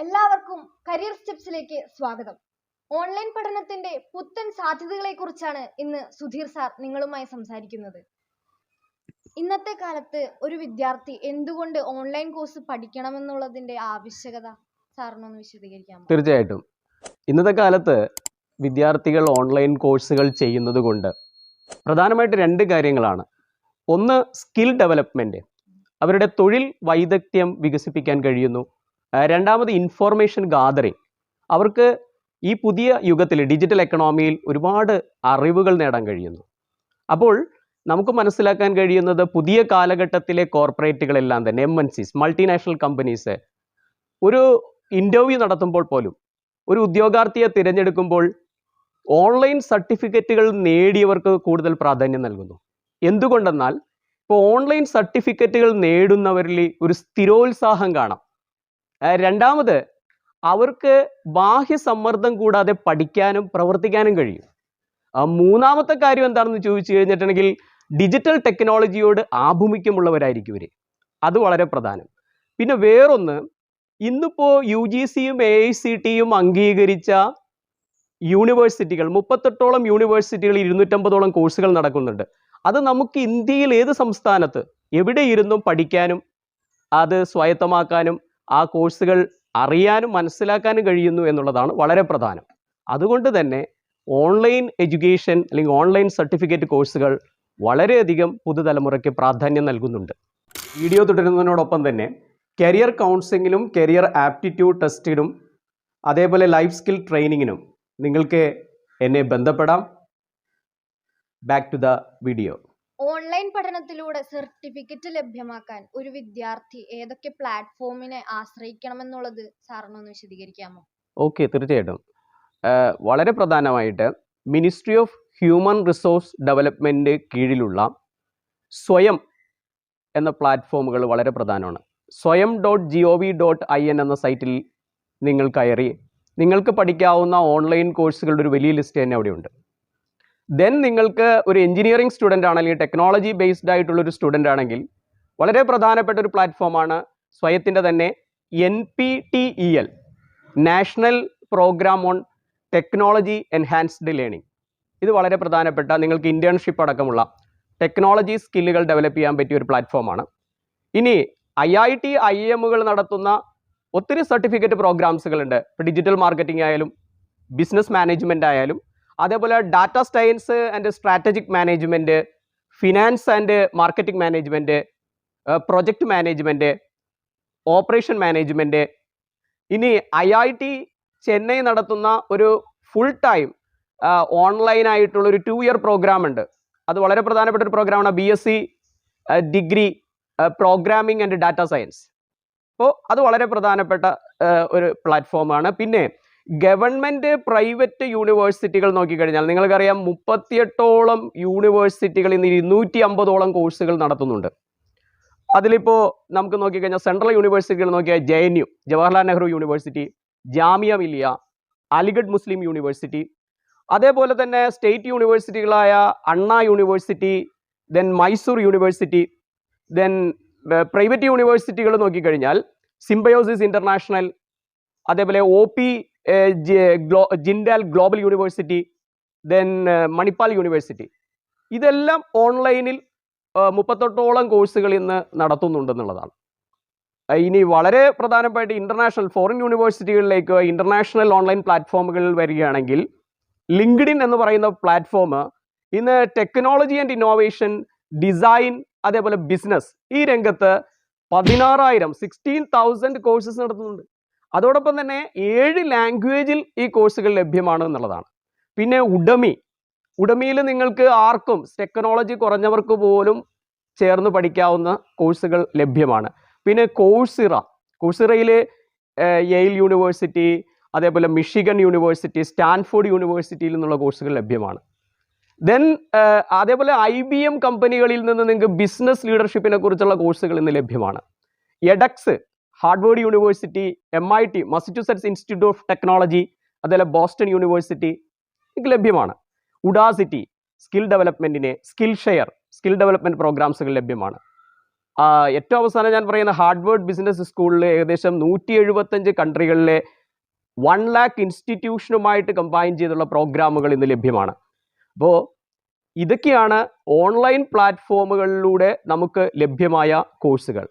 എല്ലാവർക്കും കരിയർ സ്റ്റെപ്സിലേക്ക് സ്വാഗതം. ഓൺലൈൻ പഠനത്തിന്റെ പുത്തൻ സാധ്യതകളെ കുറിച്ചാണ് ഇന്ന് സുധീർ സാർ നിങ്ങളുമായി സംസാരിക്കുന്നത്. ഇന്നത്തെ കാലത്ത് ഒരു വിദ്യാർത്ഥി എന്തുകൊണ്ട് ഓൺലൈൻ കോഴ്സ് പഠിക്കണമെന്നുള്ളതിന്റെ ആവശ്യകത സാറിനൊന്ന് വിശദീകരിക്കാമോ? തീർച്ചയായിട്ടും. ഇന്നത്തെ കാലത്ത് വിദ്യാർത്ഥികൾ ഓൺലൈൻ കോഴ്സുകൾ ചെയ്യുന്നത് കൊണ്ട് പ്രധാനമായിട്ട് രണ്ട് കാര്യങ്ങളാണ്. ഒന്ന്, സ്കിൽ ഡെവലപ്മെൻറ്റ്, അവരുടെ തൊഴിൽ വൈദഗ്ധ്യം വികസിപ്പിക്കാൻ കഴിയുന്നു. രണ്ടാമത്, ഇൻഫോർമേഷൻ ഗാദറിങ്, അവർക്ക് ഈ പുതിയ യുഗത്തിൽ ഡിജിറ്റൽ എക്കണോമിയിൽ ഒരുപാട് അറിവുകൾ നേടാൻ കഴിയുന്നു. അപ്പോൾ നമുക്ക് മനസ്സിലാക്കാൻ കഴിയുന്നത് പുതിയ കാലഘട്ടത്തിലെ കോർപ്പറേറ്റുകളെല്ലാം തന്നെ MNCs, മൾട്ടിനാഷണൽ കമ്പനീസ്, ഒരു ഇൻ്റർവ്യൂ നടത്തുമ്പോൾ പോലും ഒരു ഉദ്യോഗാർത്ഥിയെ തിരഞ്ഞെടുക്കുമ്പോൾ ഓൺലൈൻ സർട്ടിഫിക്കറ്റുകൾ നേടിയവർക്ക് കൂടുതൽ പ്രാധാന്യം നൽകുന്നു. എന്തുകൊണ്ടെന്നാൽ ഇപ്പോൾ ഓൺലൈൻ സർട്ടിഫിക്കറ്റുകൾ നേടുന്നവരിൽ ഒരു സ്ഥിരോത്സാഹം കാണാം. രണ്ടാമത്, അവർക്ക് ബാഹ്യ സമ്മർദ്ദം കൂടാതെ പഠിക്കാനും പ്രവർത്തിക്കാനും കഴിയും. മൂന്നാമത്തെ കാര്യം എന്താണെന്ന് ചോദിച്ചു കഴിഞ്ഞിട്ടുണ്ടെങ്കിൽ ഡിജിറ്റൽ ടെക്നോളജിയോട് ആഭിമുഖ്യമുള്ളവരായിരിക്കും ഇവർ. അത് വളരെ പ്രധാനം. പിന്നെ വേറൊന്ന്, ഇന്നിപ്പോൾ UGCയും AICTയും അംഗീകരിച്ച യൂണിവേഴ്സിറ്റികൾ, 38ഓളം യൂണിവേഴ്സിറ്റികൾ, 250ഓളം കോഴ്സുകൾ നടക്കുന്നുണ്ട്. അത് നമുക്ക് ഇന്ത്യയിൽ ഏത് സംസ്ഥാനത്ത് എവിടെ ഇരുന്നും പഠിക്കാനും അത് സ്വായത്തമാക്കാനും ആ കോഴ്സുകൾ അറിയാനും മനസ്സിലാക്കാനും കഴിയുന്നു എന്നുള്ളതാണ് വളരെ പ്രധാനം. അതുകൊണ്ട് തന്നെ ഓൺലൈൻ എഡ്യൂക്കേഷൻ അല്ലെങ്കിൽ ഓൺലൈൻ സർട്ടിഫിക്കറ്റ് കോഴ്സുകൾ വളരെയധികം പുതുതലമുറയ്ക്ക് പ്രാധാന്യം നൽകുന്നുണ്ട്. വീഡിയോ തുടരുന്നതിനോടൊപ്പം തന്നെ കരിയർ കൗൺസിലിങ്ങിനും കരിയർ ആപ്റ്റിറ്റ്യൂഡ് ടെസ്റ്റിനും അതേപോലെ ലൈഫ് സ്കിൽ ട്രെയിനിങ്ങിനും നിങ്ങൾക്ക് എന്നെ ബന്ധപ്പെടാം. Back to the video. Online പഠനത്തിലൂടെ സർട്ടിഫിക്കറ്റ് ലഭ്യമാക്കാൻ ഒരു വിദ്യാർത്ഥി ഏതൊക്കെ പ്ലാറ്റ്ഫോമിനെ ആശ്രയിക്കണമെന്നുള്ളത് സാറിനൊന്ന് വിശദീകരിക്കാമോ? ഓക്കെ, തീർച്ചയായിട്ടും. വളരെ പ്രധാനമായിട്ട് ministry of human resource development കീഴിലുള്ള സ്വയം എന്ന പ്ലാറ്റ്ഫോമുകൾ വളരെ പ്രധാനമാണ്. swayam.gov.in എന്ന സൈറ്റിൽ നിങ്ങൾ കയറി നിങ്ങൾക്ക് പഠിക്കാവുന്ന ഓൺലൈൻ കോഴ്സുകളുടെ ഒരു വലിയ ലിസ്റ്റ് തന്നെ അവിടെയുണ്ട്. ദെൻ നിങ്ങൾക്ക് ഒരു എഞ്ചിനീയറിംഗ് സ്റ്റുഡൻ്റ് ആണെങ്കിൽ, ടെക്നോളജി ബേസ്ഡ് ആയിട്ടുള്ളൊരു സ്റ്റുഡൻ്റ് ആണെങ്കിൽ വളരെ പ്രധാനപ്പെട്ട ഒരു പ്ലാറ്റ്ഫോമാണ് സ്വയത്തിൻ്റെ തന്നെ NPTEL, national program on technology enhanced learning. ഇത് വളരെ പ്രധാനപ്പെട്ട, നിങ്ങൾക്ക് ഇൻറ്റേൺഷിപ്പ് അടക്കമുള്ള ടെക്നോളജി സ്കില്ലുകൾ ഡെവലപ്പ് ചെയ്യാൻ പറ്റിയ ഒരു പ്ലാറ്റ്ഫോമാണ്. ഇനി IIT IIMകൾ നടത്തുന്ന ഒത്തിരി സർട്ടിഫിക്കറ്റ് പ്രോഗ്രാംസുകളുണ്ട്. ഇപ്പോൾ ഡിജിറ്റൽ മാർക്കറ്റിംഗ് ആയാലും ബിസിനസ് മാനേജ്മെൻ്റ് ആയാലും അതേപോലെ data science and strategic management, finance and marketing management, project management, operation management. ഇനി IIT ചെന്നൈ നടത്തുന്ന ഒരു ഫുൾ ടൈം ഓൺലൈനായിട്ടുള്ളൊരു 2 ഇയർ പ്രോഗ്രാം ഉണ്ട്. അത് വളരെ പ്രധാനപ്പെട്ട ഒരു പ്രോഗ്രാമാണ്. BSc degree programming and data science. അപ്പോൾ അത് വളരെ പ്രധാനപ്പെട്ട ഒരു പ്ലാറ്റ്ഫോമാണ്. പിന്നെ ഗവൺമെൻറ് പ്രൈവറ്റ് യൂണിവേഴ്സിറ്റികൾ നോക്കിക്കഴിഞ്ഞാൽ നിങ്ങൾക്കറിയാം 38ഓളം യൂണിവേഴ്സിറ്റികൾ ഇന്ന് 250ഓളം കോഴ്സുകൾ നടത്തുന്നുണ്ട്. അതിലിപ്പോൾ നമുക്ക് നോക്കിക്കഴിഞ്ഞാൽ സെൻട്രൽ യൂണിവേഴ്സിറ്റികൾ നോക്കിയാൽ JNU, Jawaharlal Nehru university, Jamia Millia, Aligarh Muslim university, അതേപോലെ തന്നെ സ്റ്റേറ്റ് യൂണിവേഴ്സിറ്റികളായ Anna university, then Mysore university, then private യൂണിവേഴ്സിറ്റികൾ നോക്കിക്കഴിഞ്ഞാൽ സിംബയോസിസ് ഇൻ്റർനാഷണൽ, അതേപോലെ OP Jindal global university, then Manipal university. ഇതെല്ലാം ഓൺലൈനിൽ 38ഓളം കോഴ്സുകൾ ഇന്ന് നടത്തുന്നുണ്ടെന്നുള്ളതാണ്. ഇനി വളരെ പ്രധാനമായിട്ട് ഇൻ്റർനാഷണൽ ഫോറിൻ യൂണിവേഴ്സിറ്റികളിലേക്ക് ഇൻ്റർനാഷണൽ ഓൺലൈൻ പ്ലാറ്റ്ഫോമുകൾ വരികയാണെങ്കിൽ ലിങ്ക്ഡിൻ എന്ന് പറയുന്ന പ്ലാറ്റ്ഫോം ഇന്ന് ടെക്നോളജി ആൻഡ് ഇന്നോവേഷൻ, ഡിസൈൻ, അതേപോലെ ബിസിനസ്, ഈ രംഗത്ത് 16,000 കോഴ്സസ് നടത്തുന്നുണ്ട്. അതോടൊപ്പം തന്നെ 7 ലാംഗ്വേജിൽ ഈ കോഴ്സുകൾ ലഭ്യമാണ് എന്നുള്ളതാണ്. പിന്നെ ഉഡമിയിൽ നിങ്ങൾക്ക് ആർക്കും, ടെക്നോളജി കുറഞ്ഞവർക്ക് പോലും ചേർന്ന് പഠിക്കാവുന്ന കോഴ്സുകൾ ലഭ്യമാണ്. പിന്നെ കോഴ്സിറയിൽ യെയിൽ യൂണിവേഴ്സിറ്റി, അതേപോലെ മിഷിഗൺ യൂണിവേഴ്സിറ്റി, സ്റ്റാൻഫോർഡ് യൂണിവേഴ്സിറ്റിയിൽ നിന്നുള്ള കോഴ്സുകൾ ലഭ്യമാണ്. ദെൻ അതേപോലെ IBM കമ്പനികളിൽ നിന്ന് നിങ്ങൾക്ക് ബിസിനസ് ലീഡർഷിപ്പിനെ കുറിച്ചുള്ള കോഴ്സുകൾ ഇന്ന് ലഭ്യമാണ്. EdX, Harvard university, MIT, Massachusetts institute of technology, അതേപോലെ ബോസ്റ്റൺ യൂണിവേഴ്സിറ്റി ഇത് ലഭ്യമാണ്. ഉഡാസിറ്റി സ്കിൽ ഡെവലപ്മെൻറ്റിന്, സ്കിൽ ഷെയർ സ്കിൽ ഡെവലപ്മെൻറ്റ് പ്രോഗ്രാംസുകൾ ലഭ്യമാണ്. ഏറ്റവും അവസാനം ഞാൻ പറയുന്ന ഹാർഡ്വേർഡ് ബിസിനസ് സ്കൂളിൽ ഏകദേശം 175 കൺട്രികളിലെ 1 lakh ഇൻസ്റ്റിറ്റ്യൂഷനുമായിട്ട് കമ്പൈൻ ചെയ്തുള്ള പ്രോഗ്രാമുകൾ ഇന്ന് ലഭ്യമാണ്. അപ്പോൾ ഇതൊക്കെയാണ് ഓൺലൈൻ പ്ലാറ്റ്ഫോമുകളിലൂടെ നമുക്ക് ലഭ്യമായ കോഴ്സുകൾ.